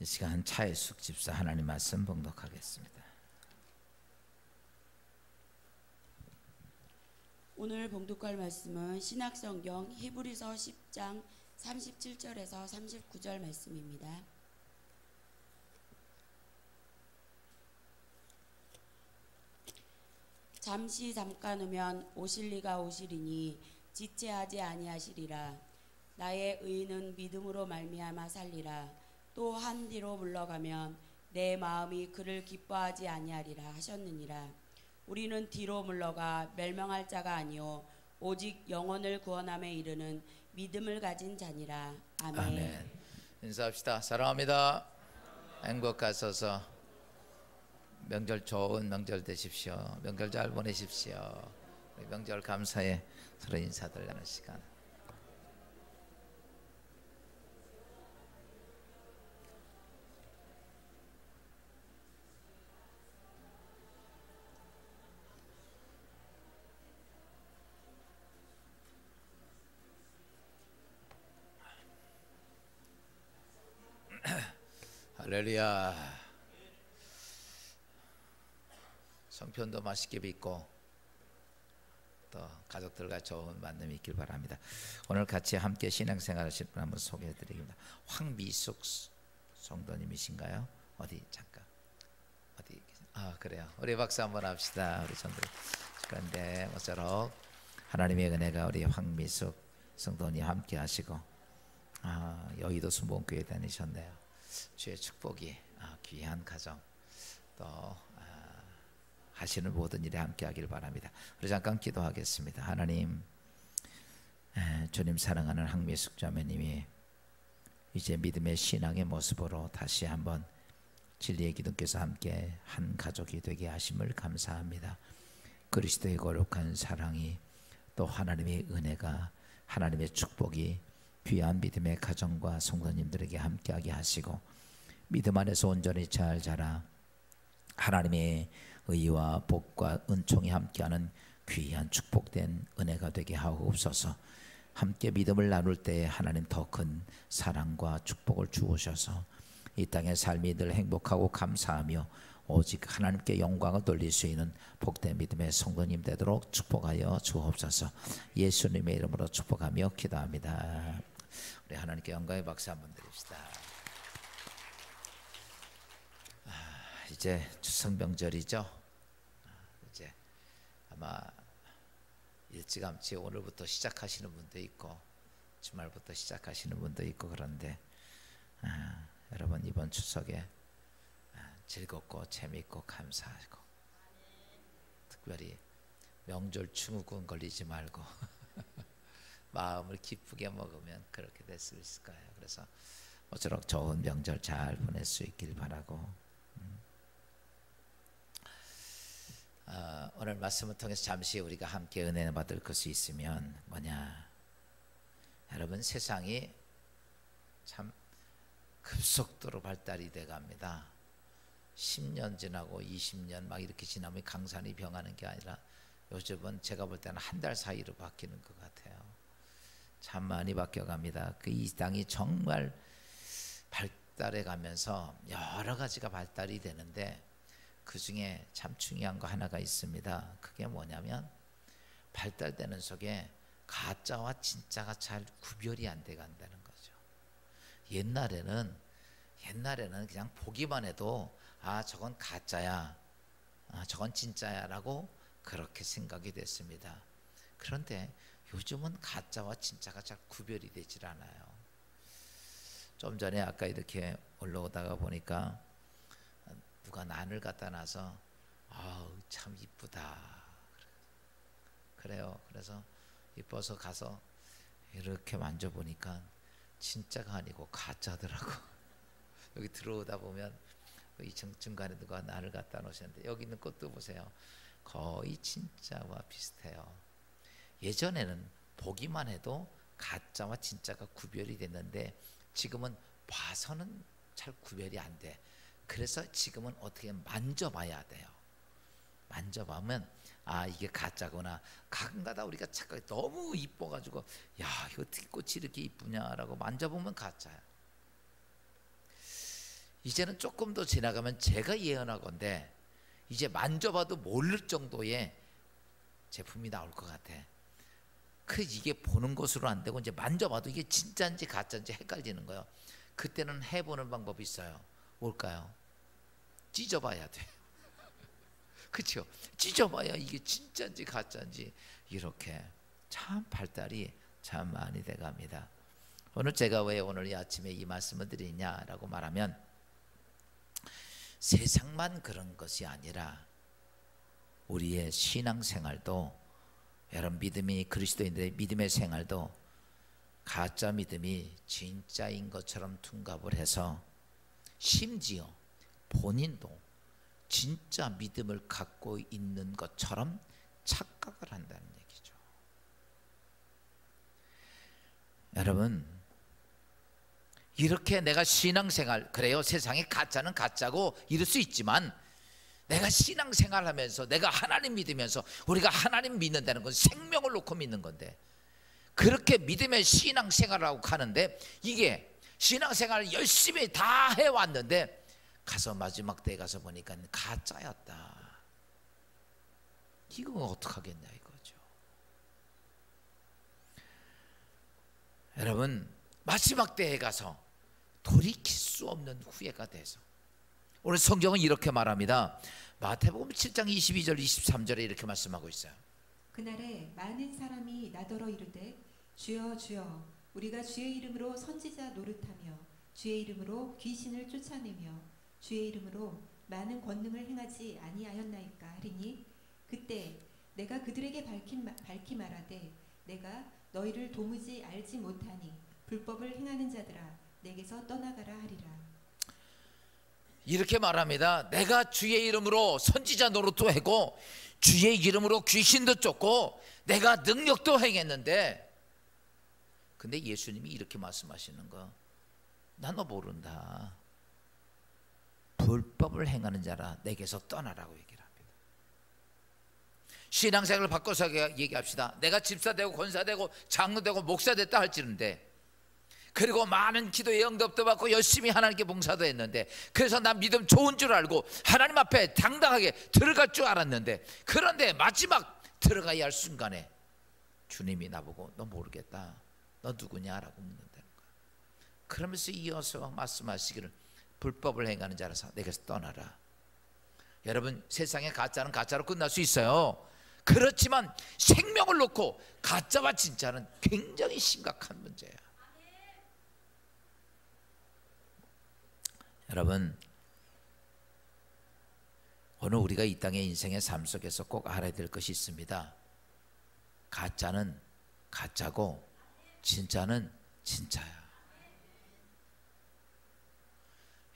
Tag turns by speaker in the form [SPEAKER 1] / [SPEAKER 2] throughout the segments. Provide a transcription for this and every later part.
[SPEAKER 1] 시간 차혜숙 집사 하나님 말씀 봉독하겠습니다.
[SPEAKER 2] 오늘 봉독할 말씀은 신약성경 히브리서 10장 37절에서 39절 말씀입니다. 잠시 잠깐 오면 오실 리가 오시리니 지체하지 아니하시리라. 나의 의인은 믿음으로 말미암아 살리라. 또 한 뒤로 물러가면 내 마음이 그를 기뻐하지 아니하리라 하셨느니라. 우리는 뒤로 물러가 멸망할 자가 아니요 오직 영혼을 구원함에 이르는 믿음을 가진 자니라. 아멘.
[SPEAKER 1] 아멘. 인사합시다. 사랑합니다. 행복하소서. 명절 좋은 명절 되십시오. 명절 잘 보내십시오. 명절 감사에 서로 인사들 나누는 시간. 할렐루야. 성편도 맛있게 빚고 또 가족들과 좋은 만남이 있길 바랍니다. 오늘 같이 함께 신앙생활 하실 분 한번 소개해 드리겠습니다. 황미숙 성도님이신가요? 어디 잠깐 어디 그래요. 우리 박수 한번 합시다. 우리 성도. 그런데 모쪼록 하나님의 은혜가 우리 황미숙 성도님 함께 하시고 여의도 순복음교회 다니셨네요. 주의 축복이 귀한 가정 또 하시는 모든 일에 함께 하길 바랍니다. 우리 잠깐 기도하겠습니다. 하나님, 주님 사랑하는 황미숙 자매님이 이제 믿음의 신앙의 모습으로 다시 한번 진리의 기둥께서 함께 한 가족이 되게 하심을 감사합니다. 그리스도의 거룩한 사랑이 또 하나님의 은혜가 하나님의 축복이 귀한 믿음의 가정과 성도님들에게 함께하게 하시고 믿음 안에서 온전히 잘 자라 하나님의 의와 복과 은총이 함께하는 귀한 축복된 은혜가 되게 하옵소서. 함께 믿음을 나눌 때 하나님 더 큰 사랑과 축복을 주오셔서 이 땅의 삶이 늘 행복하고 감사하며 오직 하나님께 영광을 돌릴 수 있는 복된 믿음의 성도님 되도록 축복하여 주옵소서. 예수님의 이름으로 축복하며 기도합니다. 우리 하나님께 영광의 박수 한번 드립시다. 이제 추석명절이죠. 이제 아마 일찌감치 오늘부터 시작하시는 분도 있고 주말부터 시작하시는 분도 있고 그런데 여러분 이번 추석에 즐겁고 재미있고 감사하고 특별히 명절 증후군 걸리지 말고 마음을 기쁘게 먹으면 그렇게 될 수 있을 거예요. 그래서 모쪼록 좋은 명절 잘 보낼 수 있길 바라고 오늘 말씀을 통해서 잠시 우리가 함께 은혜를 받을 것이 있으면 뭐냐, 여러분 세상이 참 급속도로 발달이 돼 갑니다. 10년 지나고 20년 막 이렇게 지나면 강산이 병하는 게 아니라 요즘은 제가 볼 때는 한 달 사이로 바뀌는 것 같아요. 참 많이 바뀌어 갑니다. 이 땅이 정말 발달해 가면서 여러 가지가 발달이 되는데 그 중에 참 중요한 거 하나가 있습니다. 그게 뭐냐면 발달되는 속에 가짜와 진짜가 잘 구별이 안 돼 간다는 거죠. 옛날에는 그냥 보기만 해도 저건 가짜야, 저건 진짜야 라고 그렇게 생각이 됐습니다. 그런데 요즘은 가짜와 진짜가 잘 구별이 되질 않아요. 좀 전에 아까 이렇게 올라오다가 보니까 누가 난을 갖다 놔서 참 이쁘다 그래요. 그래서 이뻐서 가서 이렇게 만져보니까 진짜가 아니고 가짜더라고. 여기 들어오다 보면 이 중간에 누가 난을 갖다 놓으셨는데 여기 있는 꽃도 보세요. 거의 진짜와 비슷해요. 예전에는 보기만 해도 가짜와 진짜가 구별이 됐는데 지금은 봐서는 잘 구별이 안 돼. 그래서 지금은 어떻게 만져봐야 돼요. 만져보면 이게 가짜구나. 가끔가다 우리가 착각해 너무 이뻐가지고 어떻게 꽃이 이렇게 이쁘냐라고 만져보면 가짜야. 이제는 조금 더 지나가면 제가 예언하건대 이제 만져봐도 모를 정도의 제품이 나올 것 같아. 이게 보는 것으로 안 되고 이제 만져봐도 이게 진짜인지 가짜인지 헷갈리는 거예요. 그때는 해보는 방법이 있어요. 뭘까요? 찢어봐야 돼. 그렇죠? 찢어봐야 이게 진짜인지 가짜인지. 이렇게 참 발달이 참 많이 돼갑니다. 오늘 제가 왜 오늘 이 아침에 이 말씀을 드리냐라고 말하면, 세상만 그런 것이 아니라 우리의 신앙생활도, 여러분 믿음이, 그리스도인들의 믿음의 생활도 가짜 믿음이 진짜인 것처럼 둔갑을 해서 심지어 본인도 진짜 믿음을 갖고 있는 것처럼 착각을 한다는 얘기죠. 여러분, 이렇게 내가 신앙생활, 그래요, 세상에 가짜는 가짜고 이럴 수 있지만, 내가 신앙생활하면서 내가 하나님 믿으면서, 우리가 하나님 믿는다는 건 생명을 놓고 믿는 건데, 그렇게 믿음의 신앙생활을 하는데, 이게 신앙생활을 열심히 다 해왔는데 가서 마지막 때에 가서 보니까 가짜였다. 이거 어떡하겠냐 이거죠. 여러분, 마지막 때에 가서 돌이킬 수 없는 후회가 돼서, 오늘 성경은 이렇게 말합니다. 마태복음 7장 22절 23절에 이렇게 말씀하고 있어요.
[SPEAKER 3] 그날에 많은 사람이 나더러 이르되 주여 주여 우리가 주의 이름으로 선지자 노릇하며 주의 이름으로 귀신을 쫓아내며 주의 이름으로 많은 권능을 행하지 아니하였나이까 하리니, 그때 내가 그들에게 밝히 말하되 내가 너희를 도무지 알지 못하니 불법을 행하는 자들아 내게서 떠나가라 하리라.
[SPEAKER 1] 이렇게 말합니다. 내가 주의 이름으로 선지자 노릇도 하고 주의 이름으로 귀신도 쫓고 내가 능력도 행했는데, 근데 예수님이 이렇게 말씀하시는 거, 나 너 모른다. 불법을 행하는 자라 내게서 떠나라고 얘기를 합니다. 신앙생활을 바꿔서 얘기합시다. 내가 집사 되고 권사 되고 장로 되고 목사 됐다 할지는데, 그리고 많은 기도의 응답도 받고 열심히 하나님께 봉사도 했는데, 그래서 난 믿음 좋은 줄 알고 하나님 앞에 당당하게 들어갈 줄 알았는데, 그런데 마지막 들어가야 할 순간에 주님이 나보고 너 모르겠다, 너 누구냐라고 묻는다는 거야. 그러면서 이어서 말씀하시기를 불법을 행하는 자라서 내게서 떠나라. 여러분, 세상의 가짜는 가짜로 끝날 수 있어요. 그렇지만 생명을 놓고 가짜와 진짜는 굉장히 심각한 문제야. 여러분, 오늘 우리가 이 땅의 인생의 삶 속에서 꼭 알아야 될 것이 있습니다. 가짜는 가짜고 진짜는 진짜야.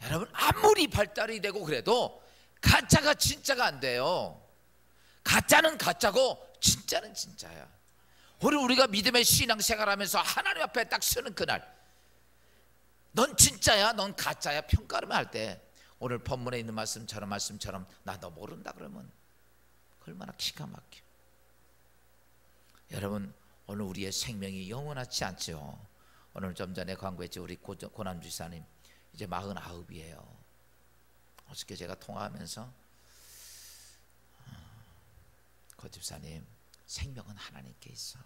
[SPEAKER 1] 여러분, 아무리 발달이 되고 그래도 가짜가 진짜가 안 돼요. 가짜는 가짜고 진짜는 진짜야. 오늘 우리가 믿음의 신앙생활하면서 하나님 앞에 딱 서는 그날, 넌 진짜야, 넌 가짜야 평가를 할 때, 오늘 본문에 있는 말씀처럼 나 너 모른다 그러면 얼마나 기가 막혀. 여러분, 오늘 우리의 생명이 영원하지 않죠. 오늘 좀 전에 광고했죠. 우리 고남주 지사님 이제 49이에요. 어저께 제가 통화하면서 고 집사님, 생명은 하나님께 있어.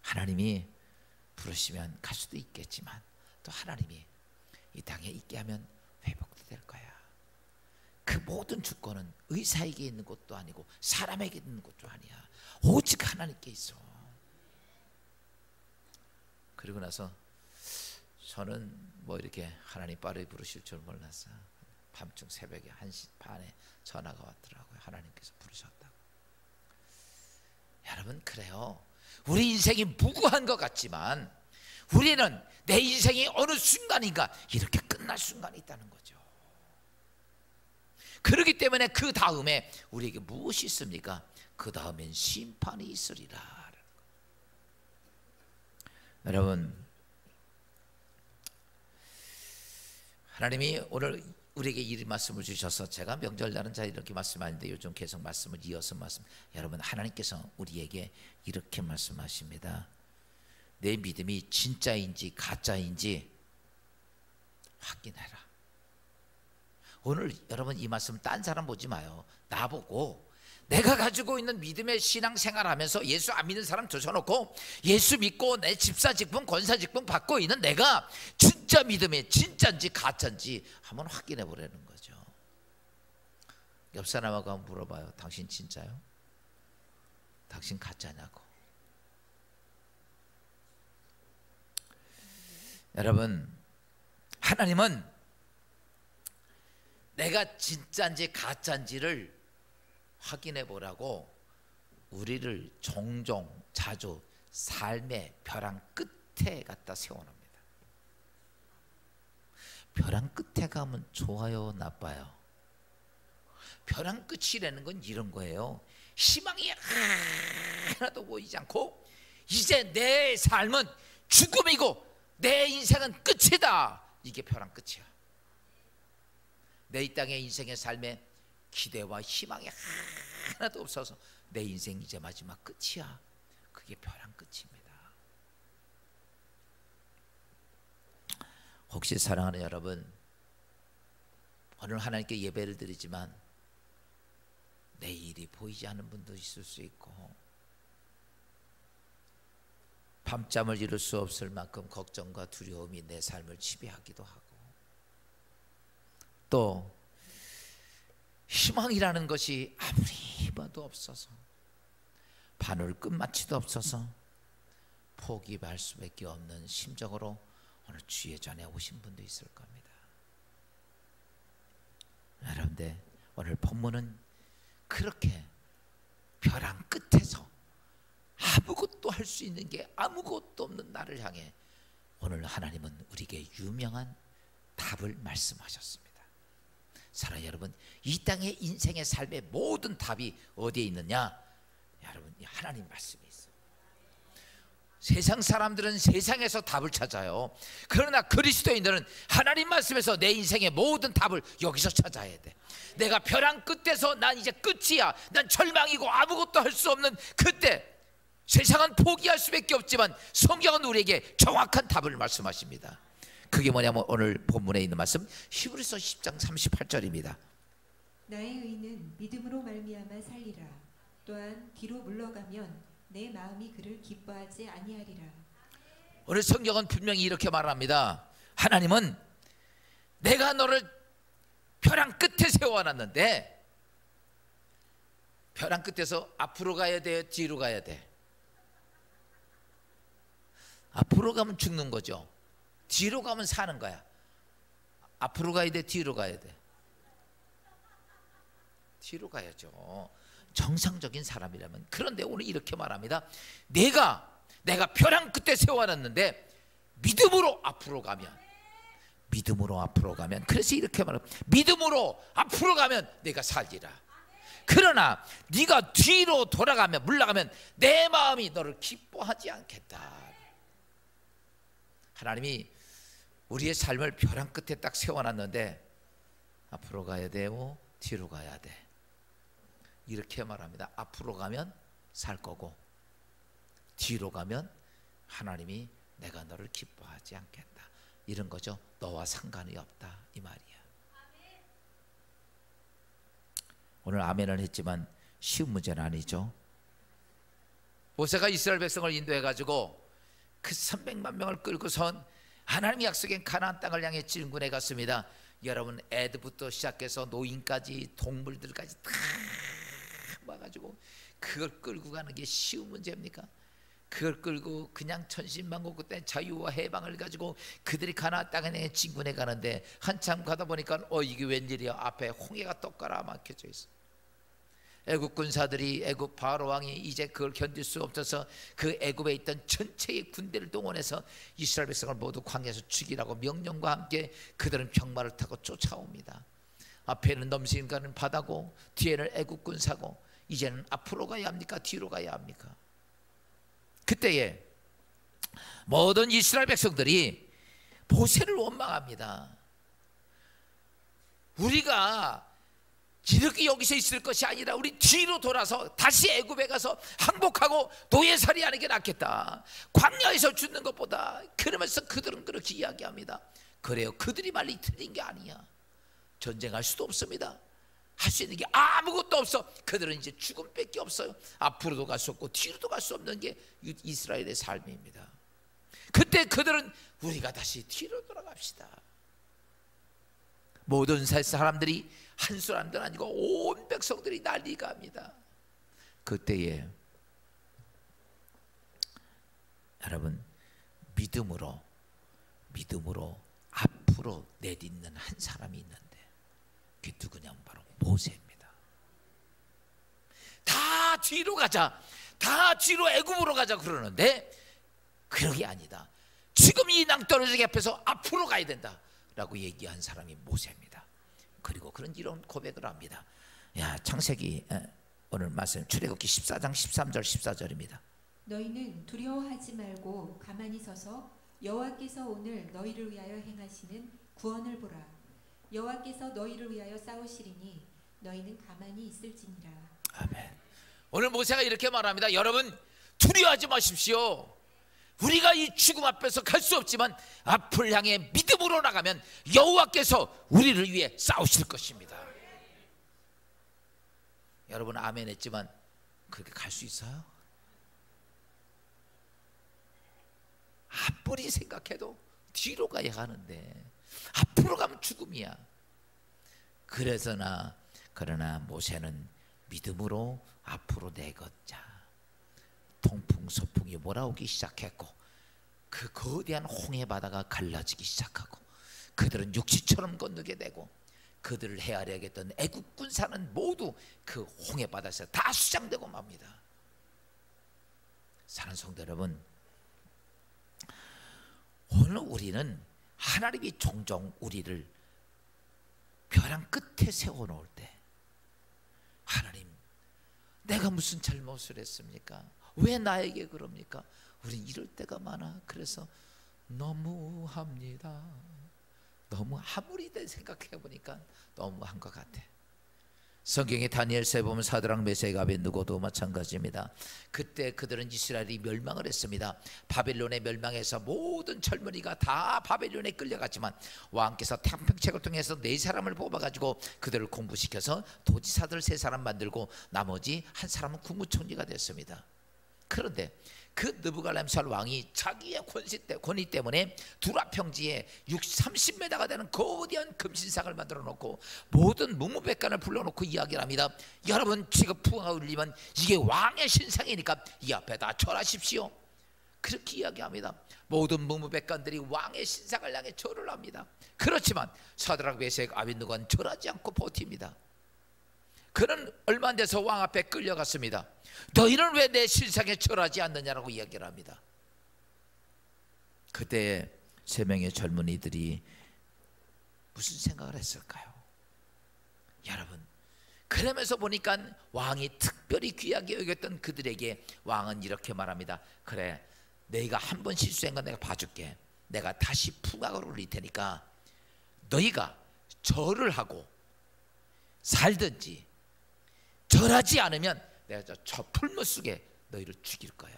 [SPEAKER 1] 하나님이 부르시면 갈 수도 있겠지만 또 하나님이 이 땅에 있게 하면 회복도 될 거야. 그 모든 주권은 의사에게 있는 것도 아니고 사람에게 있는 것도 아니야. 오직 하나님께 있어. 그리고 나서 저는 뭐 이렇게 하나님 빠르게 부르실 줄 몰랐어. 밤중 새벽에 1시 반에 전화가 왔더라고요. 하나님께서 부르셨다고. 여러분, 그래요. 우리 인생이 무구한 것 같지만 우리는 내 인생이 어느 순간인가 이렇게 끝날 순간이 있다는 거죠. 그렇기 때문에 그 다음에 우리에게 무엇이 있습니까? 그 다음엔 심판이 있으리라. 여러분, 하나님이 오늘 우리에게 이 말씀을 주셔서, 제가 명절날은 잘 이렇게 말씀하는데 요즘 계속 말씀을 이어서 여러분, 하나님께서 우리에게 이렇게 말씀하십니다. 내 믿음이 진짜인지 가짜인지 확인해라. 오늘 여러분 이 말씀 딴 사람 보지 마요. 나보고 내가 가지고 있는 믿음의 신앙생활하면서 예수 안 믿는 사람 조져놓고 예수 믿고 내 집사직분 권사직분 받고 있는 내가 진짜 믿음이 진짜인지 가짜인지 한번 확인해 보라는 거죠. 옆 사람하고 한번 물어봐요. 당신 진짜요? 당신 가짜냐고. 여러분, 하나님은 내가 진짜인지 가짜인지를 확인해 보라고 우리를 종종 자주 삶의 벼랑 끝에 갖다 세워놓습니다. 벼랑 끝에 가면 좋아요, 나빠요? 벼랑 끝이라는 건 이런 거예요. 희망이 하나도 보이지 않고 이제 내 삶은 죽음이고 내 인생은 끝이다. 이게 벼랑 끝이야. 내 이 땅의 인생의 삶에 기대와 희망이 하나도 없어서 내 인생 이제 마지막 끝이야. 그게 벼랑 끝입니다. 혹시 사랑하는 여러분, 오늘 하나님께 예배를 드리지만 내일이 보이지 않는 분도 있을 수 있고 밤잠을 이룰 수 없을 만큼 걱정과 두려움이 내 삶을 지배하기도 하고 또 희망이라는 것이 아무리 봐도 없어서 바늘 끝마치도 없어서 포기할 수밖에 없는 심정으로 오늘 주의 전에 오신 분도 있을 겁니다. 여러분들 오늘 본문은 그렇게 벼랑 끝에서 아무것도 할 수 있는 게 아무것도 없는 나를 향해 오늘 하나님은 우리에게 유명한 답을 말씀하셨습니다. 사랑하는 여러분, 이 땅의 인생의 삶의 모든 답이 어디에 있느냐? 여러분, 이 하나님 말씀에 있어요. 세상 사람들은 세상에서 답을 찾아요. 그러나 그리스도인들은 하나님 말씀에서 내 인생의 모든 답을 여기서 찾아야 돼. 내가 벼랑 끝에서 난 이제 끝이야, 난 절망이고 아무것도 할 수 없는 그때 세상은 포기할 수밖에 없지만 성경은 우리에게 정확한 답을 말씀하십니다. 그게 뭐냐면 오늘 본문에 있는 말씀 히브리서 10장 38절입니다.
[SPEAKER 3] 나의 의는 믿음으로 말미암아 살리라. 또한 뒤로 물러가면 내 마음이 그를 기뻐하지 아니하리라.
[SPEAKER 1] 오늘 성경은 분명히 이렇게 말합니다. 하나님은 내가 너를 벼랑 끝에 세워놨는데 벼랑 끝에서 앞으로 가야 돼, 뒤로 가야 돼? 앞으로 가면 죽는 거죠. 뒤로 가면 사는 거야. 앞으로 가야 돼, 뒤로 가야 돼? 뒤로 가야죠. 정상적인 사람이라면. 그런데 오늘 이렇게 말합니다. 내가 벼랑 끝에 세워놨는데 믿음으로 앞으로 가면, 믿음으로 앞으로 가면, 그래서 이렇게 말합니다. 믿음으로 앞으로 가면 내가 살리라. 그러나 네가 뒤로 돌아가면, 물러가면 내 마음이 너를 기뻐하지 않겠다. 하나님이 우리의 삶을 벼랑 끝에 딱 세워놨는데 앞으로 가야 되고 뒤로 가야 돼. 이렇게 말합니다. 앞으로 가면 살 거고 뒤로 가면 하나님이 내가 너를 기뻐하지 않겠다. 이런 거죠. 너와 상관이 없다 이 말이야. 오늘 아멘을 했지만 쉬운 문제는 아니죠. 모세가 이스라엘 백성을 인도해가지고 그 300만 명을 끌고선 하나님이 약속한 가나안 땅을 향해 진군해 갔습니다. 여러분, 애들부터 시작해서 노인까지 동물들까지 다 와가지고 그걸 끌고 가는 게 쉬운 문제입니까? 그걸 끌고 그냥 천신만고 그때 자유와 해방을 가지고 그들이 가나안 땅에 진군해 가는데 한참 가다 보니까 이게 웬일이야? 앞에 홍해가 떡가라 막혀져 있어. 애굽 군사들이, 애굽 바로 왕이 이제 그걸 견딜 수 없어서 그 애굽에 있던 전체의 군대를 동원해서 이스라엘 백성을 모두 광야에서 죽이라고 명령과 함께 그들은 병마를 타고 쫓아옵니다. 앞에는 넘치는 바다고 뒤에는 애굽 군사고 이제는 앞으로 가야 합니까? 뒤로 가야 합니까? 그때에 모든 이스라엘 백성들이 모세를 원망합니다. 우리가 이렇게 여기서 있을 것이 아니라 우리 뒤로 돌아서 다시 애굽에 가서 항복하고 노예살이 하는 게 낫겠다. 광야에서 죽는 것보다. 그러면서 그들은 그렇게 이야기합니다. 그래요. 그들이 말이 틀린 게 아니야. 전쟁할 수도 없습니다. 할 수 있는 게 아무것도 없어. 그들은 이제 죽음밖에 없어요. 앞으로도 갈 수 없고 뒤로도 갈 수 없는 게 이스라엘의 삶입니다. 그때 그들은 우리가 다시 뒤로 돌아갑시다. 모든 사람들이 한 사람도 아니고 온 백성들이 난리가 합니다. 그때에 여러분 믿음으로 앞으로 내딛는 한 사람이 있는데 그게 누구냐면 바로 모세입니다. 다 뒤로 가자, 다 뒤로 애굽으로 가자 그러는데 그게 아니다. 지금 이 낭떠러지 앞에서 앞으로 가야 된다 라고 얘기한 사람이 모세입니다. 그리고 이런 고백을 합니다. 창세기 오늘 말씀 출애굽기 14장 13절 14절입니다.
[SPEAKER 3] 너희는 두려워하지 말고 가만히 서서 여호와께서 오늘 너희를 위하여 행하시는 구원을 보라. 여호와께서 너희를 위하여 싸우시리니 너희는 가만히 있을지니라.
[SPEAKER 1] 아멘. 오늘 모세가 이렇게 말합니다. 여러분 두려워하지 마십시오. 우리가 이 죽음 앞에서 갈 수 없지만 앞을 향해 믿음으로 나가면 여호와께서 우리를 위해 싸우실 것입니다. 여러분 아멘 했지만 그렇게 갈 수 있어요? 앞으로 생각해도 뒤로 가야 하는데 앞으로 가면 죽음이야. 그러나 모세는 믿음으로 앞으로 내걷자. 통풍 소풍이 몰아오기 시작했고 그 거대한 홍해 바다가 갈라지기 시작하고 그들은 육지처럼 건너게 되고 그들을 헤아려야겠던 애국 군사는 모두 그 홍해 바다에서 다 수장되고 맙니다. 사랑하는 성도 여러분, 오늘 우리는 하나님이 종종 우리를 벼랑 끝에 세워놓을 때 하나님 내가 무슨 잘못을 했습니까? 왜 나에게 그럽니까? 우리 이럴 때가 많아. 그래서 너무합니다. 너무 아무리 생각해 보니까 너무한 것 같아. 성경의 다니엘서에 보면 사드락 메섹 아벳느고도 마찬가지입니다. 그때 그들은 이스라엘이 멸망을 했습니다. 바벨론에 멸망해서 모든 젊은이가 다 바벨론에 끌려갔지만 왕께서 탐평책을 통해서 4사람을 뽑아가지고 그들을 공부시켜서 도지사들 3사람 만들고 나머지 한 사람은 국무총리가 됐습니다. 그런데 그 느부갈네살 왕이 자기의 권위 때문에 두라 평지에 30m가 되는 거대한 금신상을 만들어 놓고 모든 문무백관을 불러놓고 이야기를 합니다. 여러분 지금 풍화가 울리면 이게 왕의 신상이니까 이 앞에다 절하십시오. 그렇게 이야기합니다. 모든 문무백관들이 왕의 신상을 향해 절을 합니다. 그렇지만 사드락 메섹 아벳느고는 절하지 않고 버팁니다. 그는 얼마 안 돼서 왕 앞에 끌려갔습니다. 너희는 왜 내 신상에 절하지 않느냐라고 이야기를 합니다. 그때 3명의 젊은이들이 무슨 생각을 했을까요? 여러분 그러면서 보니까 왕이 특별히 귀하게 여겼던 그들에게 왕은 이렇게 말합니다. 그래 너희가 한 번 실수한 건 내가 봐줄게. 내가 다시 풍악을 올릴 테니까 너희가 절을 하고 살든지 절하지 않으면 내가 저 풀무 속에 너희를 죽일 거야.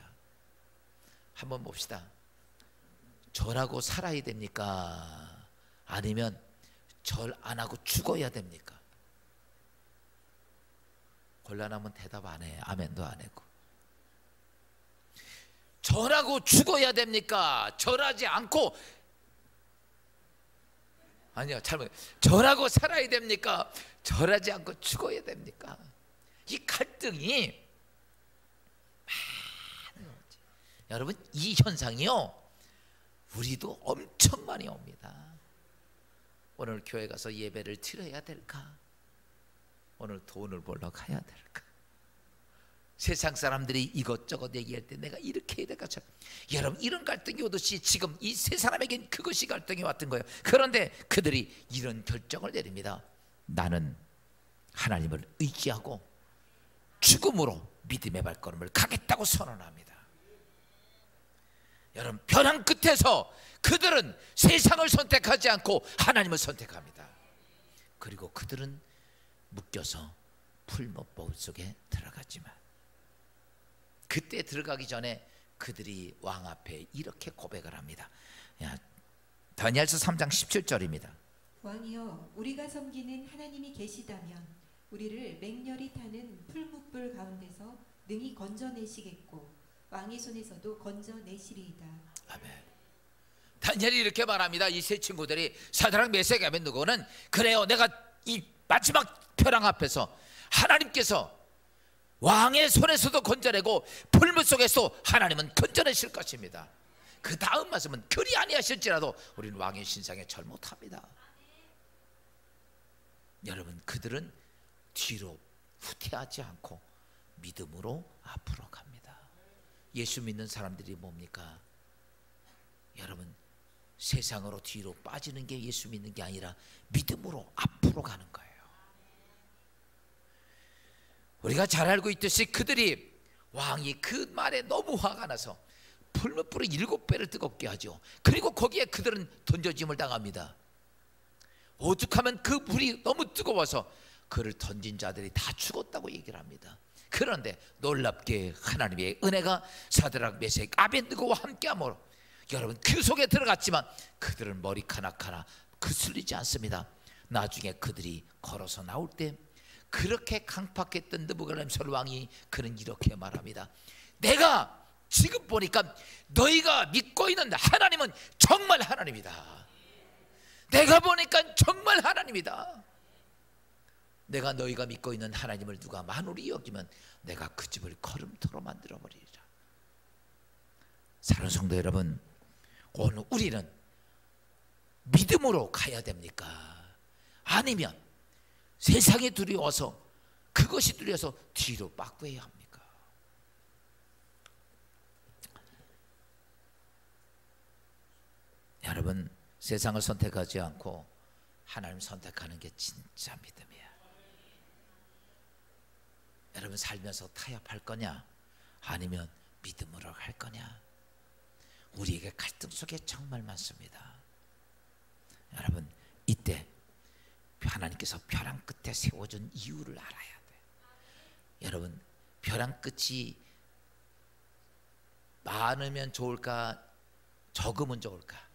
[SPEAKER 1] 한번 봅시다. 절하고 살아야 됩니까? 아니면 절 안 하고 죽어야 됩니까? 곤란하면 대답 안 해. 아멘도 안 하고. 절하고 죽어야 됩니까? 절하지 않고 아니요 잘못. 절하고 살아야 됩니까? 절하지 않고 죽어야 됩니까? 이 갈등이 많은 거지. 여러분 이 현상이요 우리도 엄청 많이 옵니다. 오늘 교회 가서 예배를 드려야 될까? 오늘 돈을 벌러 가야 될까? 세상 사람들이 이것저것 얘기할 때 내가 이렇게 해야 될까? 여러분 이런 갈등이 오듯이 지금 이 세 사람에겐 그것이 갈등이 왔던 거예요. 그런데 그들이 이런 결정을 내립니다. 나는 하나님을 의지하고 죽음으로 믿음의 발걸음을 가겠다고 선언합니다. 여러분 벼랑 끝에서 그들은 세상을 선택하지 않고 하나님을 선택합니다. 그리고 그들은 묶여서 풀무보울 속에 들어갔지만 그때 들어가기 전에 그들이 왕 앞에 이렇게 고백을 합니다. 다니엘서 3장 17절입니다.
[SPEAKER 3] 왕이여, 우리가 섬기는 하나님이 계시다면 우리를 맹렬히 타는 풀무불 가운데서 능히 건져내시겠고 왕의 손에서도 건져내시리이다.
[SPEAKER 1] 아멘. 다니엘이 이렇게 말합니다. 이 세 친구들이 사드락 메삭 아벤느고는 그래요, 내가 이 마지막 벼랑 앞에서 하나님께서 왕의 손에서도 건져내고 풀무 속에서도 하나님은 건져내실 것입니다. 그 다음 말씀은 그리 아니하실지라도 우리는 왕의 신상에 절 못합니다. 여러분, 그들은 뒤로 후퇴하지 않고 믿음으로 앞으로 갑니다. 예수 믿는 사람들이 뭡니까? 여러분, 세상으로 뒤로 빠지는 게 예수 믿는 게 아니라 믿음으로 앞으로 가는 거예요. 우리가 잘 알고 있듯이 그들이, 왕이 그 말에 너무 화가 나서 풀무불을 7배를 뜨겁게 하죠. 그리고 거기에 그들은 던져짐을 당합니다. 오죽하면 그 불이 너무 뜨거워서 그를 던진 자들이 다 죽었다고 얘기를 합니다. 그런데 놀랍게 하나님의 은혜가 사드락 메삭 아벤느고와 함께함으로 여러분 그 속에 들어갔지만 그들은 머리카락 하나 그슬리지 않습니다. 나중에 그들이 걸어서 나올 때 그렇게 강팍했던 느부갓네살 왕이 그는 이렇게 말합니다. 내가 지금 보니까 너희가 믿고 있는 하나님은 정말 하나님이다. 내가 보니까 정말 하나님이다. 내가 너희가 믿고 있는 하나님을 누가 만홀히 여기면 내가 그 집을 걸음터로 만들어버리리라. 사랑하는 성도 여러분, 오늘 우리는 믿음으로 가야 됩니까? 아니면 세상이 두려워서, 그것이 두려워서 뒤로 빠꾸해야 합니까? 여러분, 세상을 선택하지 않고 하나님 선택하는 게 진짜 믿음이야. 여러분, 살면서 타협할 거냐 아니면 믿음으로 갈 거냐? 우리에게 갈등 속에 정말 많습니다. 여러분, 이때 하나님께서 벼랑 끝에 세워준 이유를 알아야 돼. 여러분, 벼랑 끝이 많으면 좋을까 적으면 좋을까?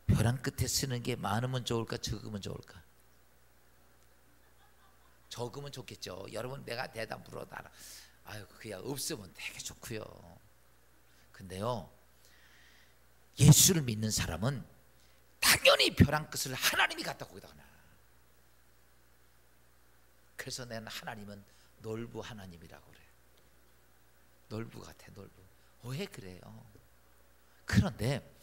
[SPEAKER 1] 벼랑 끝에 쓰는 게 많으면 좋을까 적으면 좋을까? 적으면 좋겠죠. 여러분, 내가 대답 물어달라. 아유, 그야 없으면 되게 좋고요. 근데요, 예수를 믿는 사람은 당연히 벼랑 끝을 하나님이 갖다 거기다 놔. 그래서 나는 하나님은 놀부 하나님이라고 그래. 놀부 같아, 놀부. 왜 그래요? 그런데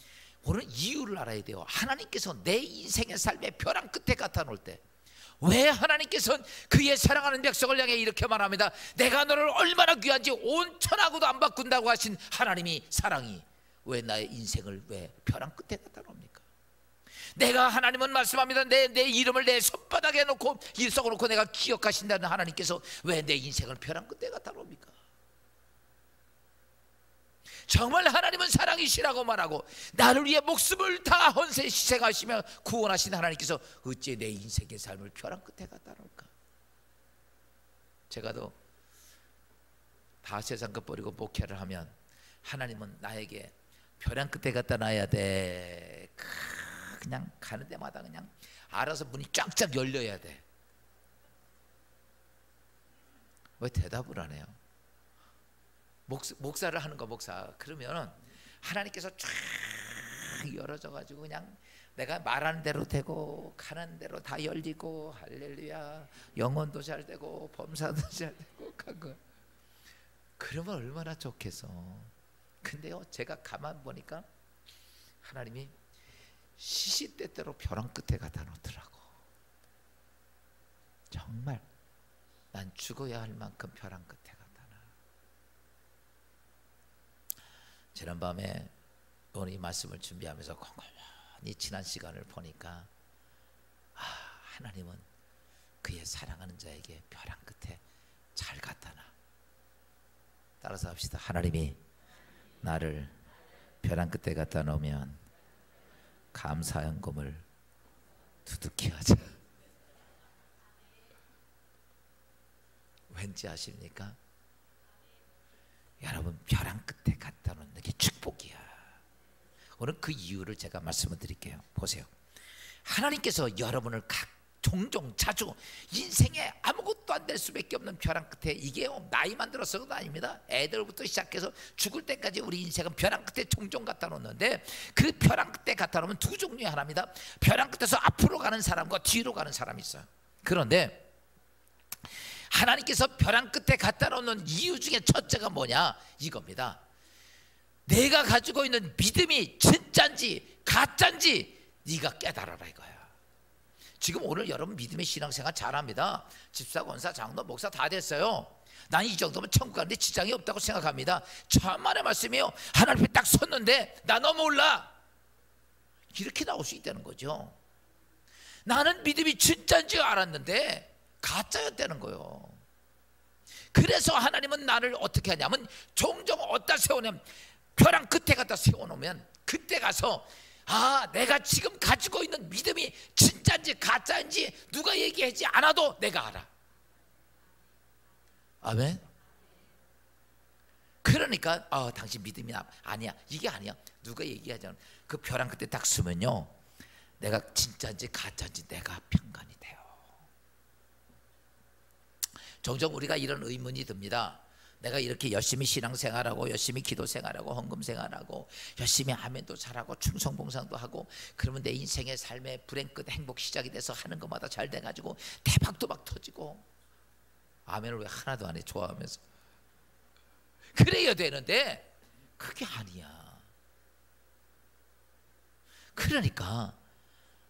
[SPEAKER 1] 오늘 이유를 알아야 돼요. 하나님께서 내 인생의 삶의 벼랑 끝에 갖다 놓을 때 왜 하나님께서는 그의 사랑하는 백성을 향해 이렇게 말합니다. 내가 너를 얼마나 귀한지 온 천하고도 안 바꾼다고 하신 하나님이, 사랑이 왜 나의 인생을 왜 벼랑 끝에 갖다 놓습니까? 내가, 하나님은 말씀합니다. 내 이름을 내 손바닥에 놓고 썩어놓고 내가 기억하신다는 하나님께서 왜 내 인생을 벼랑 끝에 갖다 놓습니까? 정말 하나님은 사랑이시라고 말하고 나를 위해 목숨을 다 헌세 희생하시며 구원하신 하나님께서 어찌 내 인생의 삶을 벼랑 끝에 갖다 놓을까? 제가도 다 세상 것 버리고 목회를 하면 하나님은 나에게 벼랑 끝에 갖다 놔야 돼. 그냥 가는 데마다 그냥 알아서 문이 쫙쫙 열려야 돼. 왜 대답을 안 해요? 목사를 하는 거, 목사. 그러면 하나님께서 쫙 열어져 가지고 그냥 내가 말하는 대로 되고 가는 대로 다 열리고, 할렐루야, 영혼도 잘 되고 범사도 잘 되고 간 거. 그러면 얼마나 좋겠어. 근데요, 제가 가만 보니까 하나님이 시시때때로 벼랑 끝에 갖다 놓더라고. 정말 난 죽어야 할 만큼 벼랑 끝에 갖다 놔. 지난밤에 오늘 이 말씀을 준비하면서 곰곰이 지난 시간을 보니까 하나님은 그의 사랑하는 자에게 벼랑 끝에 잘 갖다 놔. 따라서 합시다. 하나님이 나를 벼랑 끝에 갖다 놓으면 감사 연금을 두둑히 하자. 왠지 아십니까? 여러분, 벼랑 끝에 갖다 놓는 게 축복이야. 오늘 그 이유를 제가 말씀을 드릴게요. 보세요. 하나님께서 여러분을 종종 자주 인생에 아무것도 안 될 수밖에 없는 벼랑 끝에, 이게 나이만 들어서도 아닙니다. 애들부터 시작해서 죽을 때까지 우리 인생은 벼랑 끝에 종종 갖다 놓는데, 그 벼랑 끝에 갖다 놓으면 두 종류의 하나입니다. 벼랑 끝에서 앞으로 가는 사람과 뒤로 가는 사람이 있어요. 그런데 하나님께서 벼랑 끝에 갖다 놓는 이유 중에 첫째가 뭐냐, 이겁니다. 내가 가지고 있는 믿음이 진짜인지 가짜인지 네가 깨달아라 이거야. 지금 오늘 여러분 믿음의 신앙생활 잘합니다. 집사, 권사, 장로, 목사 다 됐어요. 난 이 정도면 천국 가는데 지장이 없다고 생각합니다. 천만의 말씀이에요. 하나님 앞에 딱 섰는데 나 너무 몰라, 이렇게 나올 수 있다는 거죠. 나는 믿음이 진짜인 줄 알았는데 가짜였다는 거예요. 그래서 하나님은 나를 어떻게 하냐면 종종 어디다 세우냐면 벼랑 끝에 갖다 세워놓으면 그때 가서 내가 지금 가지고 있는 믿음이 진짜인지 가짜인지 누가 얘기하지 않아도 내가 알아. 아멘. 그러니까 당신 믿음이 아니야, 이게 아니야, 누가 얘기하지 않아. 그 벼랑 끝에 딱 서면요, 내가 진짜인지 가짜인지 내가 평간이 돼요. 종종 우리가 이런 의문이 듭니다. 내가 이렇게 열심히 신앙생활하고 열심히 기도생활하고 헌금생활하고 열심히 아멘도 잘하고 충성봉상도 하고, 그러면 내 인생의 삶의 불행 끝 행복 시작이 돼서 하는 것마다 잘 돼가지고 대박도 막 터지고, 아멘을 왜 하나도 안 해 좋아하면서. 그래야 되는데 그게 아니야. 그러니까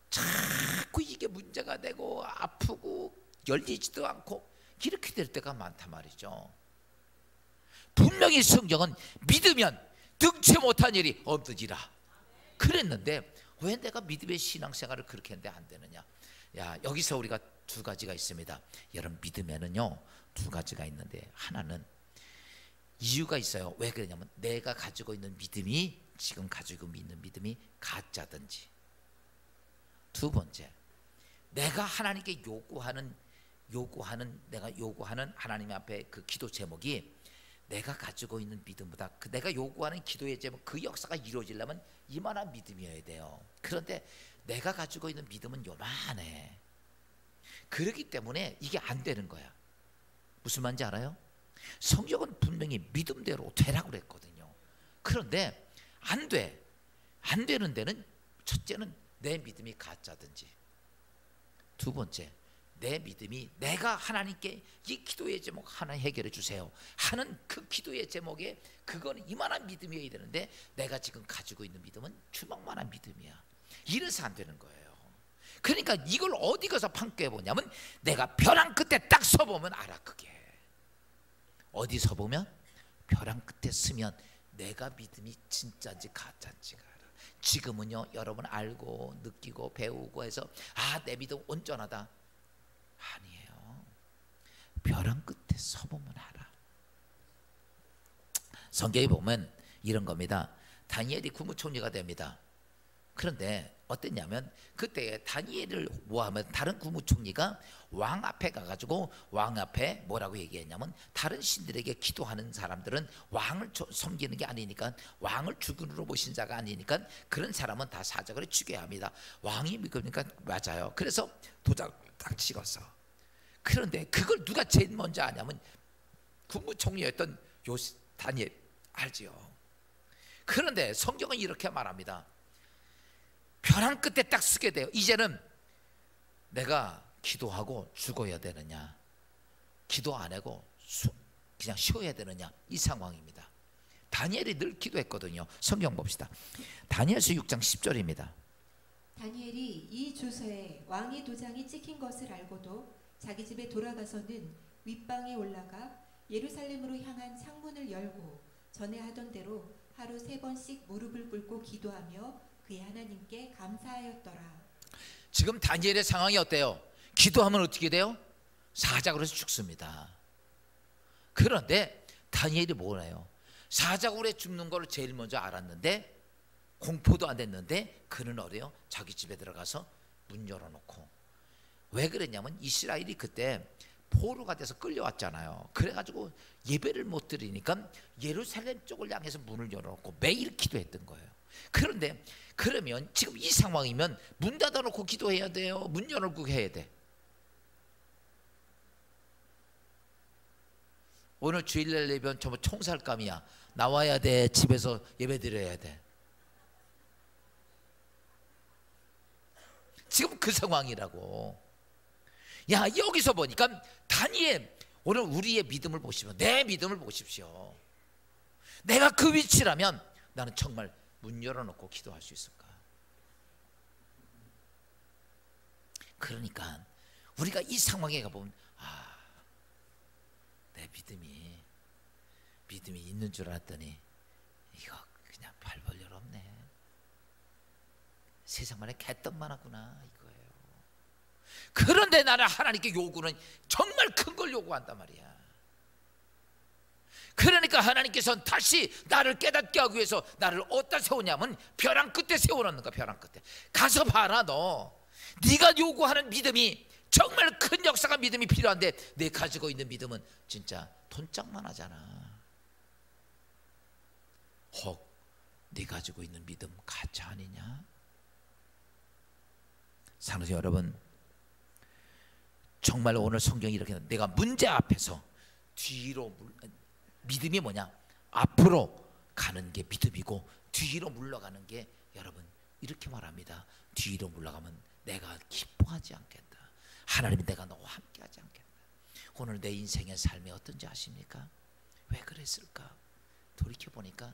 [SPEAKER 1] 자꾸 이게 문제가 되고 아프고 열리지도 않고 이렇게 될 때가 많단 말이죠. 분명히 성경은 믿으면 등치 못한 일이 없으리라 그랬는데 왜 내가 믿음의 신앙생활을 그렇게 했는데 안 되느냐. 여기서 우리가 두 가지가 있습니다. 여러분, 믿음에는요 두 가지가 있는데, 하나는 이유가 있어요. 왜 그러냐면 내가 가지고 있는 믿음이, 지금 가지고 있는 믿음이 가짜든지, 두 번째, 내가 하나님께 요구하는 내가 요구하는 하나님 앞에 그 기도 제목이 내가 가지고 있는 믿음보다 내가 요구하는 기도의 제목, 그 역사가 이루어지려면 이만한 믿음이어야 돼요. 그런데 내가 가지고 있는 믿음은 요만해. 그렇기 때문에 이게 안 되는 거야. 무슨 말인지 알아요? 성경은 분명히 믿음대로 되라고 그랬거든요. 그런데 안 돼. 안 되는 데는 첫째는 내 믿음이 가짜든지, 두 번째, 내 믿음이 내가 하나님께 이 기도의 제목 하나 해결해 주세요 하는 그 기도의 제목에 그거는 이만한 믿음이어야 되는데 내가 지금 가지고 있는 믿음은 주먹만한 믿음이야. 이래서 안 되는 거예요. 그러니까 이걸 어디 가서 판결해 보냐면 내가 벼랑 끝에 딱 서보면 알아. 그게 어디 서보면 벼랑 끝에 서면 내가 믿음이 진짜인지 가짜인지가 알아. 지금은요 여러분 알고 느끼고 배우고 해서 내 믿음 온전하다, 아니에요. 벼랑 끝에 서보면 알아. 성경에 보면 이런 겁니다. 다니엘이 국무총리가 됩니다. 그런데 어땠냐면 그때 다니엘을 모하면 다른 국무총리가 왕 앞에 가가지고 왕 앞에 뭐라고 얘기했냐면, 다른 신들에게 기도하는 사람들은 왕을 섬기는 게 아니니까, 왕을 주군으로 모신 자가 아니니까 그런 사람은 다 사적으로 죽여야 합니다. 왕이 믿으니까 맞아요. 그래서 도장 딱 찍었어. 그런데 그걸 누가 제일 먼저 아냐면 국무총리였던 다니엘 알지요. 그런데 성경은 이렇게 말합니다. 벼랑 끝에 딱 서게 돼요. 이제는 내가 기도하고 죽어야 되느냐, 기도 안 하고 그냥 쉬어야 되느냐, 이 상황입니다. 다니엘이 늘 기도했거든요. 성경 봅시다. 다니엘서 6장 10절입니다.
[SPEAKER 3] 다니엘이 이 주서에 왕의 도장이 찍힌 것을 알고도 자기 집에 돌아가서는 윗방에 올라가 예루살렘으로 향한 창문을 열고 전에 하던 대로 하루 3번씩 무릎을 꿇고 기도하며 그의 하나님께 감사하였더라.
[SPEAKER 1] 지금 다니엘의 상황이 어때요? 기도하면 어떻게 돼요? 사자굴에서 죽습니다. 그런데 다니엘이 뭐래요? 사자굴에 죽는 걸 제일 먼저 알았는데 공포도 안 됐는데 그는 어래요? 자기 집에 들어가서 문 열어놓고. 왜 그랬냐면 이스라엘이 그때 포로가 돼서 끌려왔잖아요. 그래가지고 예배를 못 드리니까 예루살렘 쪽을 향해서 문을 열어놓고 매일 기도했던 거예요. 그런데 그러면 지금 이 상황이면 문 닫아놓고 기도해야 돼요? 문 열어놓고 해야 돼? 오늘 주일날 예배는 전부 총살감이야. 나와야 돼. 집에서 예배 드려야 돼. 지금 그 상황이라고. 야, 여기서 보니까 다니엘, 오늘 우리의 믿음을 보시면, 내 믿음을 보십시오. 내가 그 위치라면 나는 정말 문 열어놓고 기도할 수 있을까? 그러니까 우리가 이 상황에 가보면, 내 믿음이 있는 줄 알았더니 이거 그냥 발 벌려 없네. 세상만에 개떡만 하구나 이거예요. 그런데 나는 하나님께 요구는 정말 큰 걸 요구한단 말이야. 그러니까 하나님께서는 다시 나를 깨닫게 하기 위해서 나를 어디다 세우냐면 벼랑 끝에 세워놓는 거야. 벼랑 끝에 가서 봐라. 너 네가 요구하는 믿음이 정말 큰 역사가 믿음이 필요한데 내 가지고 있는 믿음은 진짜 돈짝만 하잖아. 혹 네 가지고 있는 믿음 가짜 아니냐? 사랑하는 여러분, 정말 오늘 성경이 이렇게 내가 문제 앞에서 뒤로 믿음이 뭐냐? 앞으로 가는 게 믿음이고 뒤로 물러가는 게 여러분 이렇게 말합니다. 뒤로 물러가면 내가 기뻐하지 않겠다. 하나님이 내가 너와 함께하지 않겠다. 오늘 내 인생의 삶이 어떤지 아십니까? 왜 그랬을까? 돌이켜보니까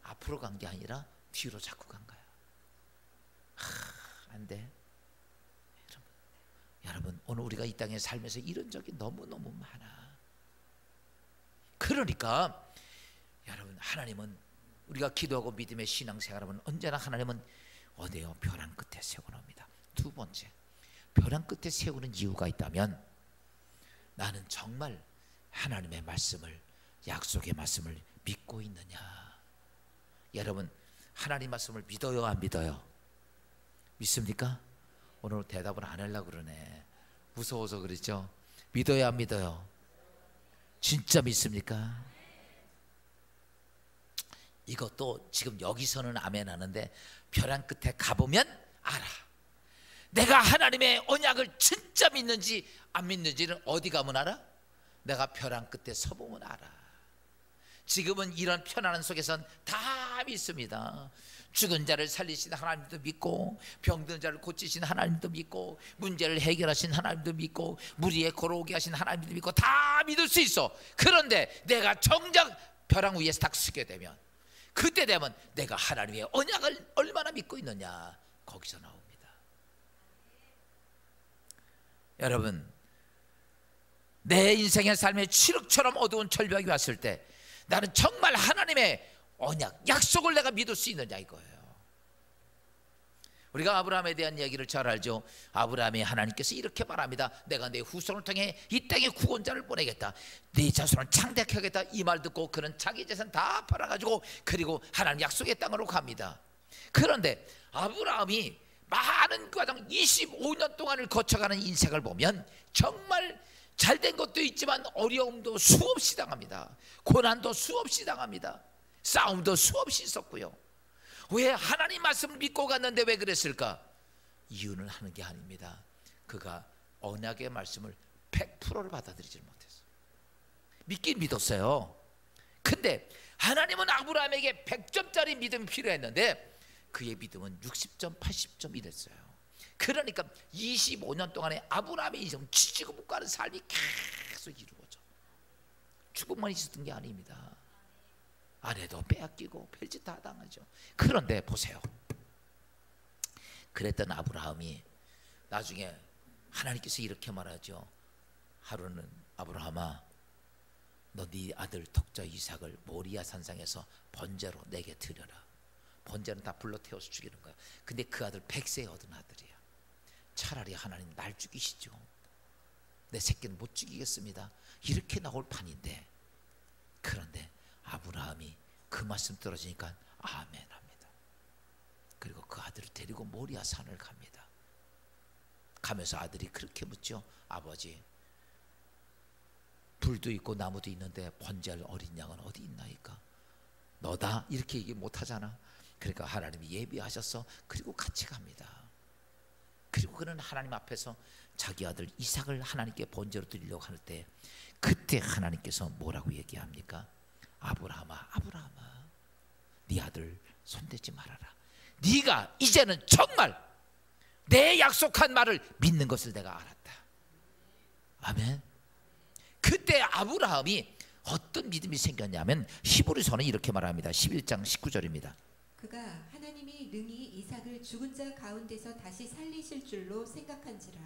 [SPEAKER 1] 앞으로 간 게 아니라 뒤로 자꾸 간 거야. 안 돼. 여러분, 오늘 우리가 이 땅에 살면서 이런 적이 너무너무 많아. 그러니까 여러분, 하나님은 우리가 기도하고 믿음의 신앙생활하면 언제나 하나님은 어디요? 벼랑 끝에 세워놓습니다. 두 번째, 벼랑 끝에 세우는 이유가 있다면 나는 정말 하나님의 말씀을, 약속의 말씀을 믿고 있느냐. 여러분, 하나님 말씀을 믿어요, 안 믿어요? 믿습니까? 오늘 대답을 안 하려고 그러네. 무서워서 그러죠? 믿어요, 안 믿어요? 진짜 믿습니까? 이것도 지금 여기서는 아멘 하는데 벼랑 끝에 가보면 알아. 내가 하나님의 언약을 진짜 믿는지 안 믿는지는 어디 가면 알아? 내가 벼랑 끝에 서보면 알아. 지금은 이런 편안한 속에선 다 믿습니다. 죽은 자를 살리신 하나님도 믿고, 병든 자를 고치신 하나님도 믿고, 문제를 해결하신 하나님도 믿고, 무리에 걸어오게 하신 하나님도 믿고, 다 믿을 수 있어. 그런데 내가 정작 벼랑 위에서 딱 서게 되면, 그때 되면 내가 하나님의 언약을 얼마나 믿고 있느냐, 거기서 나옵니다. 여러분, 내 인생의 삶에 칠흑처럼 어두운 절벽이 왔을 때 나는 정말 하나님의 언약, 약속을 내가 믿을 수 있느냐 이거예요. 우리가 아브라함에 대한 얘기를 잘 알죠. 아브라함이 하나님께서 이렇게 말합니다. 내가 내 후손을 통해 이 땅에 구원자를 보내겠다. 네 자손을 창대하게 하겠다. 이 말 듣고 그는 자기 재산 다 팔아가지고 그리고 하나님 약속의 땅으로 갑니다. 그런데 아브라함이 많은 과정 25년 동안을 거쳐가는 인생을 보면 정말 잘된 것도 있지만 어려움도 수없이 당합니다. 고난도 수없이 당합니다. 싸움도 수없이 있었고요. 왜 하나님 말씀을 믿고 갔는데 왜 그랬을까? 이유는 하는 게 아닙니다. 그가 언약의 말씀을 100%를 받아들이지 못했어요. 믿긴 믿었어요. 근데 하나님은 아브라함에게 100점짜리 믿음이 필요했는데 그의 믿음은 60점, 80점 이랬어요. 그러니까 25년 동안에 아브라함의 인생은 지지고 못 가는 삶이 계속 이루어져. 축복만 있었던 게 아닙니다. 아내도 빼앗기고 별짓 다 당하죠. 그런데 보세요. 그랬던 아브라함이 나중에 하나님께서 이렇게 말하죠. 하루는 아브라함아, 너 네 아들 독자 이삭을 모리아 산상에서 번제로 내게 드려라. 번제는 다 불러 태워서 죽이는 거야. 근데 그 아들 100세에 얻은 아들이야. 차라리 하나님 날 죽이시죠. 내 새끼는 못 죽이겠습니다. 이렇게 나올 판인데, 그런데 아브라함이 그 말씀 떨어지니까 아멘 합니다. 그리고 그 아들을 데리고 모리아 산을 갑니다. 가면서 아들이 그렇게 묻죠. 아버지, 불도 있고 나무도 있는데 번제할 어린 양은 어디 있나이까? 너다? 이렇게 얘기 못 하잖아. 그러니까 하나님이 예비하셔서 그리고 같이 갑니다. 그리고 그는 하나님 앞에서 자기 아들 이삭을 하나님께 번제로 드리려고 할 때, 그때 하나님께서 뭐라고 얘기합니까? 아브라함아, 아브라함아, 네 아들 손대지 말아라. 네가 이제는 정말 내 약속한 말을 믿는 것을 내가 알았다. 아멘. 그때 아브라함이 어떤 믿음이 생겼냐면 히브리서는 이렇게 말합니다. 11장 19절입니다.
[SPEAKER 3] 그가 하나님이 능히 이삭을 죽은 자 가운데서 다시 살리실 줄로 생각한지라.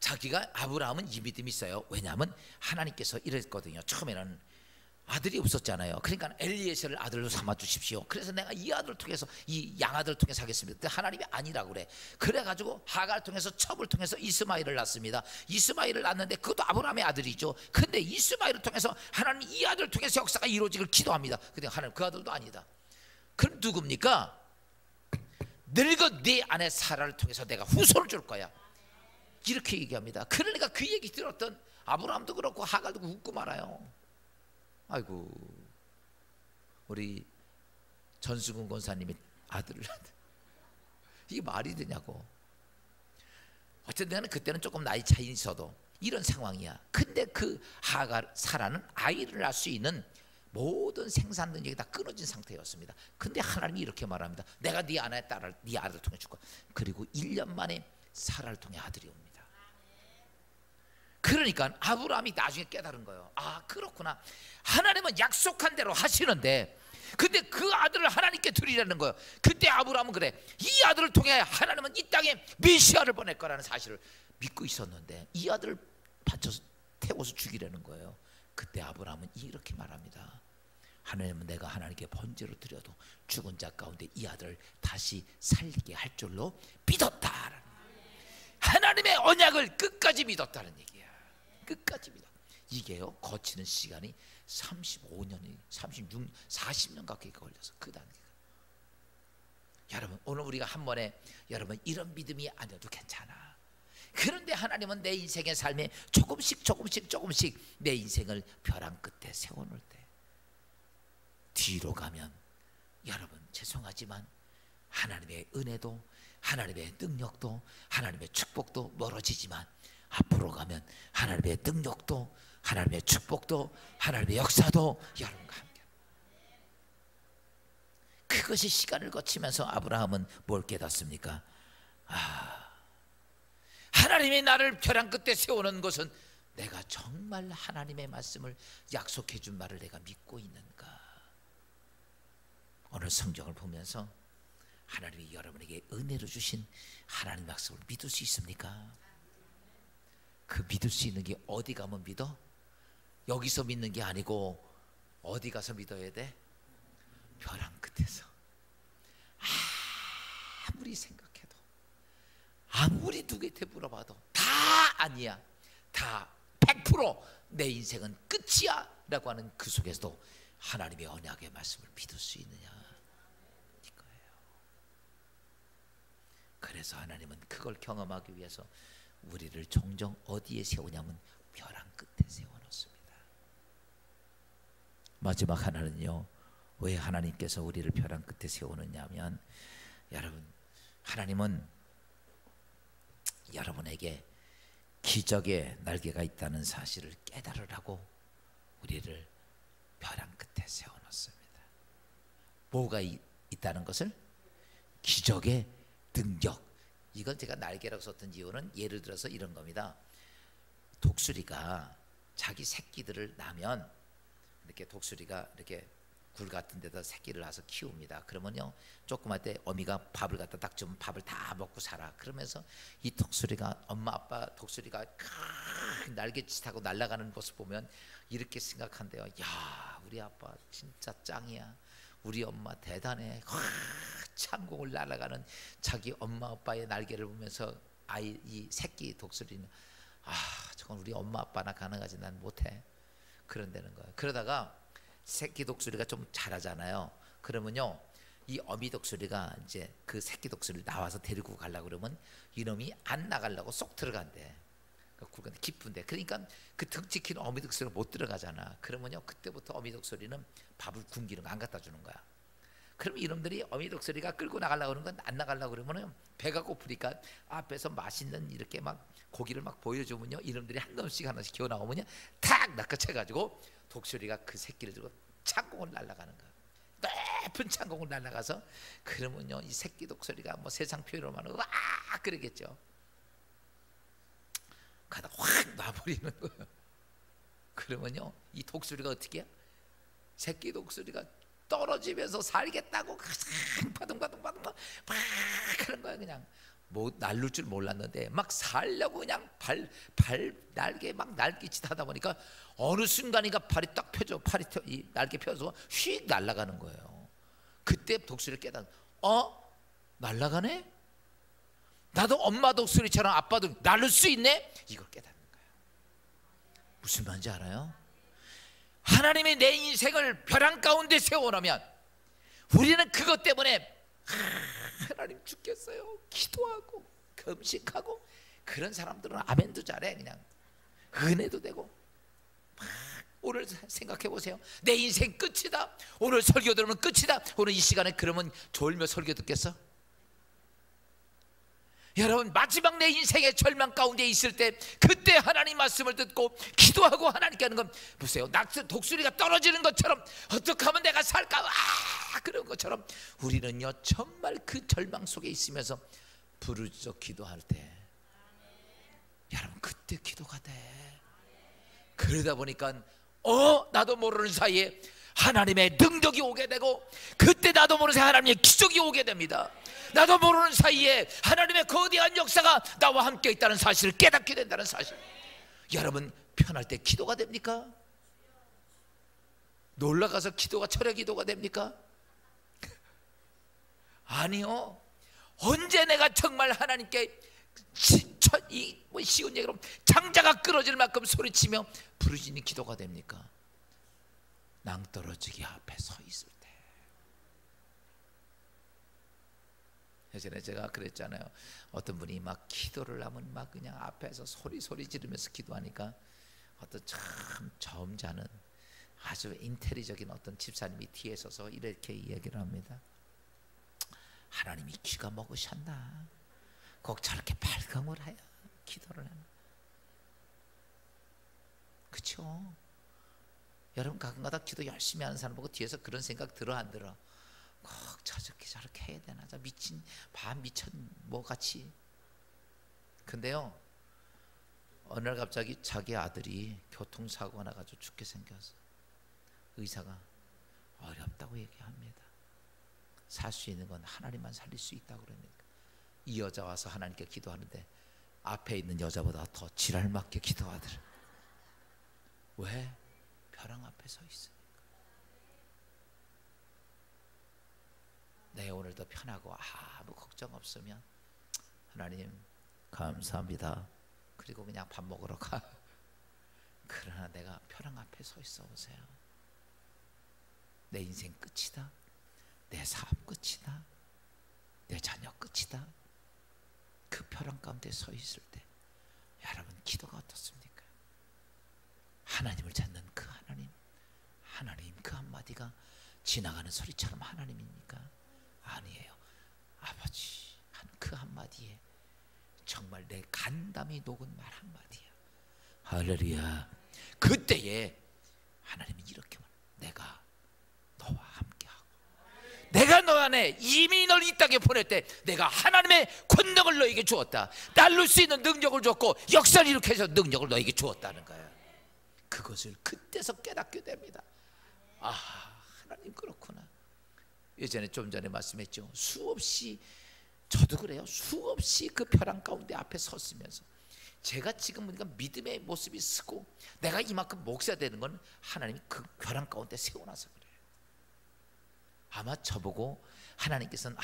[SPEAKER 1] 자기가, 아브라함은 이 믿음이 있어요. 왜냐하면 하나님께서 이랬거든요. 처음에는 아들이 없었잖아요. 그러니까 엘리에셀을 아들로 삼아 주십시오. 그래서 내가 이 아들을 통해서, 이 양아들을 통해서 하겠습니다. 근데 하나님이 아니라고 그래. 그래가지고 하가를 통해서, 첩을 통해서 이스마엘을 낳습니다. 이스마엘을 낳는데 그것도 아브라함의 아들이죠. 근데 이스마엘을 통해서 하나님 이 아들을 통해서 역사가 이루어지길 기도합니다. 근데 하나님 그 아들도 아니다. 그럼 누굽니까? 늙은 네 아내 사라를 통해서 내가 후손을 줄 거야, 이렇게 얘기합니다. 그러니까 그 얘기 들었던 아브라함도 그렇고 하갈도 웃고 말아요. 아이고, 우리 전수근 권사님이 아들을 이게 말이 되냐고. 어쨌든 그때는 조금 나이 차이 있어도 이런 상황이야. 근데 그 하갈, 사라는 아이를 낳을 수 있는 모든 생산 능력이 다 끊어진 상태였습니다. 근데 하나님이 이렇게 말합니다. 내가 네 아내의 딸을, 네 아들을 통해 줄 거야. 그리고 1년 만에 사라를 통해 아들이 옵니다. 그러니까 아브라함이 나중에 깨달은 거예요. 아, 그렇구나. 하나님은 약속한 대로 하시는데, 근데 그 아들을 하나님께 드리라는 거예요. 그때 아브라함은 그래, 이 아들을 통해 하나님은 이 땅에 메시아를 보낼 거라는 사실을 믿고 있었는데, 이 아들을 바쳐서 태워서 죽이라는 거예요. 그때 아브라함은 이렇게 말합니다. 하나님은 내가 하나님께 번제로 드려도 죽은 자 가운데 이 아들을 다시 살리게 할 줄로 믿었다. 하나님의 언약을 끝까지 믿었다는 얘기야. 끝까지 믿어. 이게요, 거치는 시간이 35년이 36, 40년 가까이 걸려서 그 단계가. 여러분, 오늘 우리가 한 번에, 여러분 이런 믿음이 아니어도 괜찮아. 그런데 하나님은 내 인생의 삶에 조금씩 내 인생을 벼랑 끝에 세워놓을 때, 뒤로 가면 여러분 죄송하지만 하나님의 은혜도, 하나님의 능력도, 하나님의 축복도 멀어지지만, 앞으로 가면 하나님의 능력도, 하나님의 축복도, 하나님의 역사도 여러분과 함께. 그것이 시간을 거치면서 아브라함은 뭘 깨닫습니까? 아, 하나님이 나를 벼랑 끝에 세우는 것은 내가 정말 하나님의 말씀을, 약속해 준 말을 내가 믿고 있는가. 오늘 성경을 보면서 하나님이 여러분에게 은혜로 주신 하나님의 약속을 믿을 수 있습니까? 그 믿을 수 있는 게 어디 가면 믿어? 여기서 믿는 게 아니고 어디 가서 믿어야 돼? 벼랑 끝에서. 아무리 생각해도, 아무리 누구한테 물어봐도 다 아니야, 다 100% 내 인생은 끝이야 라고 하는 그 속에서도 하나님의 언약의 말씀을 믿을 수 있느냐, 이거예요. 그래서 하나님은 그걸 경험하기 위해서 우리를 종종 어디에 세우냐면 벼랑 끝에 세워놓습니다. 마지막 하나는요, 왜 하나님께서 우리를 벼랑 끝에 세우느냐면, 여러분, 하나님은 여러분에게 기적의 날개가 있다는 사실을 깨달으라고 우리를 벼랑 끝에 세워놓습니다. 뭐가 있다는 것을? 기적의 능력. 이건 제가 날개라고 썼던 이유는, 예를 들어서 이런 겁니다. 독수리가 자기 새끼들을 낳으면, 이렇게 독수리가 이렇게 굴 같은 데다 새끼를 낳아서 키웁니다. 그러면요, 조그만 때 어미가 밥을 갖다 딱 주면 밥을 다 먹고 살아. 그러면서 이 독수리가, 엄마 아빠 독수리가 날개짓 타고 날아가는 모습 보면 이렇게 생각한대요. 야, 우리 아빠 진짜 짱이야. 우리 엄마 대단해. 창공을 날아가는 자기 엄마 아빠의 날개를 보면서 이 새끼 독수리는, 저건 우리 엄마 아빠나 가능하지 난 못해. 그런다는 거예요. 그러다가 새끼 독수리가 좀 자라잖아요. 그러면요, 이 어미 독수리가 이제 그 새끼 독수리를 나와서 데리고 가려고 그러면 이놈이 안 나가려고 쏙 들어간대. 굵은데 깊은데. 그러니까 그 등치 큰 어미 독수리가 못 들어가잖아. 그러면요, 그때부터 어미 독수리는 밥을 굶기는 거 안 갖다 주는 거야. 그럼 이놈들이 어미 독수리가 끌고 나가려고 그러는 건 안 나가려고 그러면은 배가 고프니까 앞에서 맛있는 이렇게 막 고기를 막 보여주면요, 이놈들이 한 놈씩 하나씩 기어 나오면요 탁 낚아채가지고 독수리가 그 새끼를 들고 창공을 날아가는 거야. 높은 창공을 날아가서 그러면요 이 새끼 독수리가 뭐 세상 표현으로만 와 그러겠죠. 가다 확 놔버리는 거예요. 그러면요 이 독수리가 어떻게 해요? 새끼 독수리가 떨어지면서 살겠다고 바둥바둥바둥 막 그런 거야. 그냥 뭐 날릴 줄 몰랐는데 막 살려고 그냥 발 날개 막 날개짓 하다 보니까 어느 순간인가 발이 딱 펴져, 이 날개 펴서 휙 날아가는 거예요. 그때 독수리를 깨닫는, 날아가네? 나도 엄마 독수리처럼 아빠도 날릴 수 있네? 이걸 깨닫는 거예요. 무슨 말인지 알아요? 하나님이 내 인생을 벼랑 가운데 세워놓으면 우리는 그것 때문에 하나님 죽겠어요 기도하고 금식하고, 그런 사람들은 아멘도 잘해. 그냥 은혜도 되고. 오늘 생각해 보세요. 내 인생 끝이다, 오늘 설교 들으면 끝이다, 오늘 이 시간에 그러면 졸며 설교 듣겠어? 여러분, 마지막 내 인생의 절망 가운데 있을 때 그때 하나님 말씀을 듣고 기도하고 하나님께 하는 건, 보세요, 독수리가 떨어지는 것처럼 어떻게 하면 내가 살까 그런 것처럼 우리는요 정말 그 절망 속에 있으면서 부르짖어 기도할 때, 여러분 그때 기도가 돼. 그러다 보니까 나도 모르는 사이에 하나님의 능력이 오게 되고, 그때 나도 모르는 사이에 하나님의 기적이 오게 됩니다. 나도 모르는 사이에 하나님의 거대한 역사가 나와 함께 있다는 사실을 깨닫게 된다는 사실. 여러분 편할 때 기도가 됩니까? 놀라가서 기도가 철야 기도가 됩니까? 아니요. 언제 내가 정말 하나님께 쉬운 얘기로 장자가 끊어질 만큼 소리치며 부르짖는 기도가 됩니까? 낭떠러지기 앞에 서 있을 때. 예전에 제가 그랬잖아요. 어떤 분이 막 기도를 하면 막 그냥 앞에서 소리 지르면서 기도하니까 어떤 참 점잖은 아주 인텔리적인 어떤 집사님이 뒤에 서서 이렇게 이야기를 합니다. 하나님이 귀가 먹으셨나? 꼭 저렇게 발광을 해야 기도를 하나? 그렇죠? 여러분 가끔가다 기도 열심히 하는 사람 보고 뒤에서 그런 생각 들어 안 들어? 꼭 저렇게 해야 되나? 저 미친 뭐 같이. 근데요 어느 날 갑자기 자기 아들이 교통사고가 나가지고 죽게 생겨서 의사가 어렵다고 얘기합니다. 살 수 있는 건 하나님만 살릴 수 있다고 그러니까 이 여자 와서 하나님께 기도하는데 앞에 있는 여자보다 더 지랄맞게 기도하더라. 왜? 벼랑 앞에 서 있으니까. 내 오늘도 편하고 아무 걱정 없으면 하나님 감사합니다, 그리고 그냥 밥 먹으러 가. 그러나 내가 벼랑 앞에 서 있어 보세요. 내 인생 끝이다, 내 삶 끝이다, 내 자녀 끝이다. 그 벼랑 가운데 서 있을 때 여러분 기도가 어떻습니까? 하나님을 찾는 그 하나님 그 한마디가 지나가는 소리처럼 하나님입니까? 아니에요. 아버지 한 그 한마디에 정말 내 간담이 녹은 말 한마디야. 할렐루야. 그때에 하나님이 이렇게 말, 내가 너와 함께하고 내가 너 안에 이미 널 이 땅에 보낼 때 내가 하나님의 권능을 너에게 주었다. 날릴 수 있는 능력을 줬고 역사를 일으켜서 능력을 너에게 주었다는 거야. 그것을 그때서 깨닫게 됩니다. 하나님 그렇구나. 예전에 좀 전에 말씀했죠. 수없이, 저도 그래요. 수없이 그 벼랑 가운데 앞에 섰으면서 제가 지금 보니까 믿음의 모습이 쓰고 내가 이만큼 목사가 되는 건 하나님이 그 벼랑 가운데 세워놔서 그래요. 아마 저보고 하나님께서는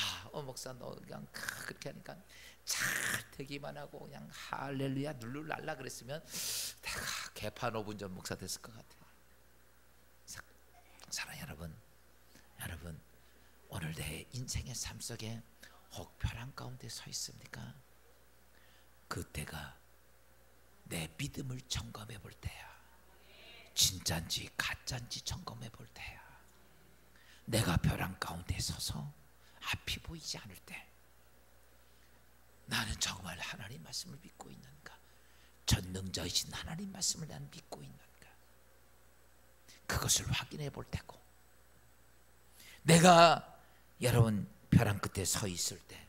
[SPEAKER 1] 목사 너 그냥 그렇게 하니까 잘 되기만 하고 그냥 할렐루야 눌룰랄라 그랬으면 내가 개판 5분 전 목사 됐을 것 같아요. 사랑하는 여러분 오늘 내 인생의 삶 속에 혹 벼랑 가운데 서 있습니까? 그때가 내 믿음을 점검해 볼 때야. 진짜인지 가짜인지 점검해 볼 때야. 내가 벼랑 가운데 서서 앞이 보이지 않을 때 나는 정말 하나님 말씀을 믿고 있는가? 전능자이신 하나님 말씀을 난 믿고 있는가? 그것을 확인해 볼 테고, 내가 여러분 벼랑 끝에 서 있을 때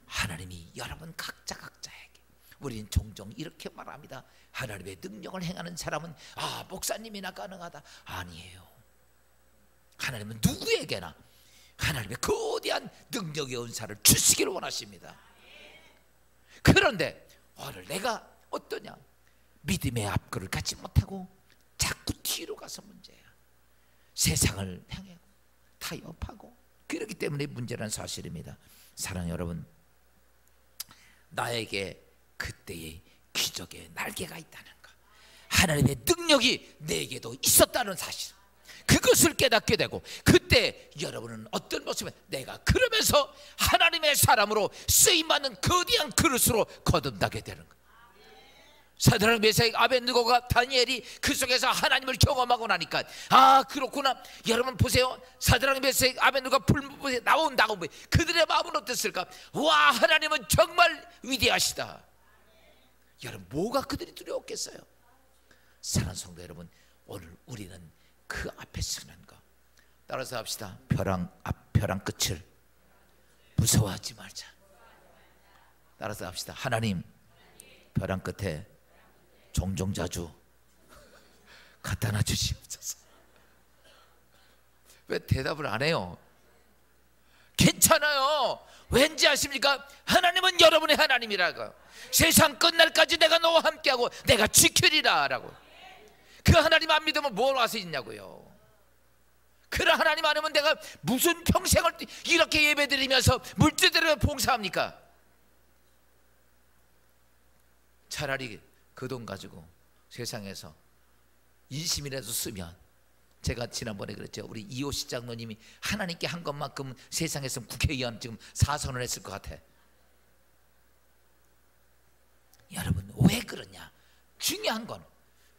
[SPEAKER 1] 하나님이 여러분 각자에게, 우리는 종종 이렇게 말합니다. 하나님의 능력을 행하는 사람은 목사님이나 가능하다. 아니에요. 하나님은 누구에게나 하나님의 거대한 능력의 은사를 주시기를 원하십니다. 그런데 오늘 내가 어떠냐? 믿음의 앞걸을 갖지 못하고 자꾸 뒤로 가서 문제야. 세상을 향해 타협하고, 그렇기 때문에 문제라는 사실입니다. 사랑하는 여러분, 나에게 그때의 기적의 날개가 있다는 것, 하나님의 능력이 내게도 있었다는 사실, 그것을 깨닫게 되고, 그때 여러분은 어떤 모습에 내가 그러면서 하나님의 사람으로 쓰임받는 거대한 그릇으로 거듭나게 되는 것. 사드락 메삭 아벳느고가 다니엘이 그 속에서 하나님을 경험하고 나니까 그렇구나. 여러분 보세요. 사드락 메삭 아벳느고가 불못에 나온다고, 그들의 마음은 어땠을까? 와, 하나님은 정말 위대하시다. 여러분, 뭐가 그들이 두려웠겠어요? 사랑하는 성도 여러분, 오늘 우리는 그 앞에 서는 거, 따라서 합시다. 벼랑 끝을 무서워하지 말자. 따라서 합시다. 하나님, 벼랑 끝에 종종 자주 갖다 주시옵소서. 왜 대답을 안 해요? 괜찮아요. 왠지 아십니까? 하나님은 여러분의 하나님이라고. 세상 끝날까지 내가 너와 함께하고 내가 지키리라 라고. 그 하나님 안 믿으면 뭘 와서 있냐고요. 그런 하나님 안 하면 내가 무슨 평생을 이렇게 예배드리면서 물질대로 봉사합니까? 차라리 그 돈 가지고 세상에서 인심이라도 쓰면, 제가 지난번에 그랬죠. 우리 이호시 장로님이 하나님께 한 것만큼 세상에서 국회의원 지금 4선을 했을 것 같아. 여러분, 왜 그러냐? 중요한 건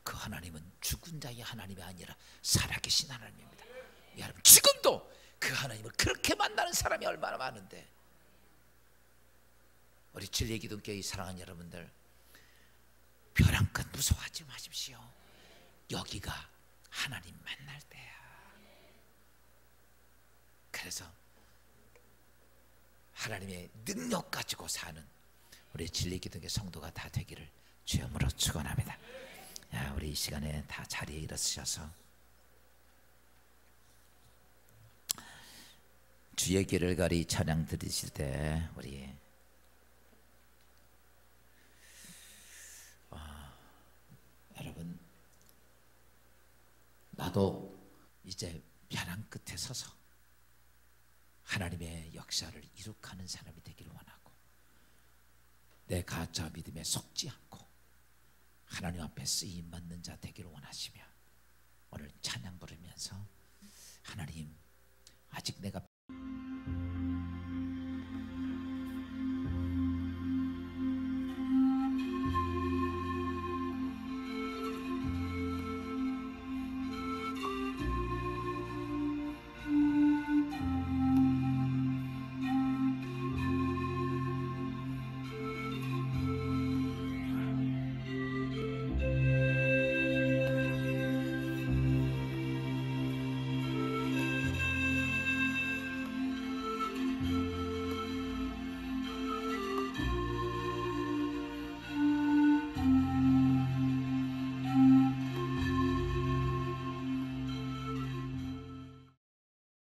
[SPEAKER 1] 그 하나님은 죽은 자의 하나님이 아니라 살아계신 하나님입니다. 여러분, 지금도 그 하나님을 그렇게 만나는 사람이 얼마나 많은데, 우리 진리기독교의 사랑하는 여러분들, 벼랑 끝 무서워하지 마십시오. 여기가 하나님 만날 때야. 그래서 하나님의 능력 가지고 사는 우리 진리기독교 성도가 다 되기를 주님으로 축원합니다. 우리 이 시간에 다 자리에 일어서셔서 주의 길을 가리 찬양 드리실 때, 우리 여러분, 나도 이제 벼랑 끝에 서서 하나님의 역사를 이룩하는 사람이 되기를 원하고, 내 가짜 믿음에 속지 않고 하나님 앞에 쓰임 받는 자 되기를 원하시며, 오늘 찬양 부르면서 하나님, 아직 내가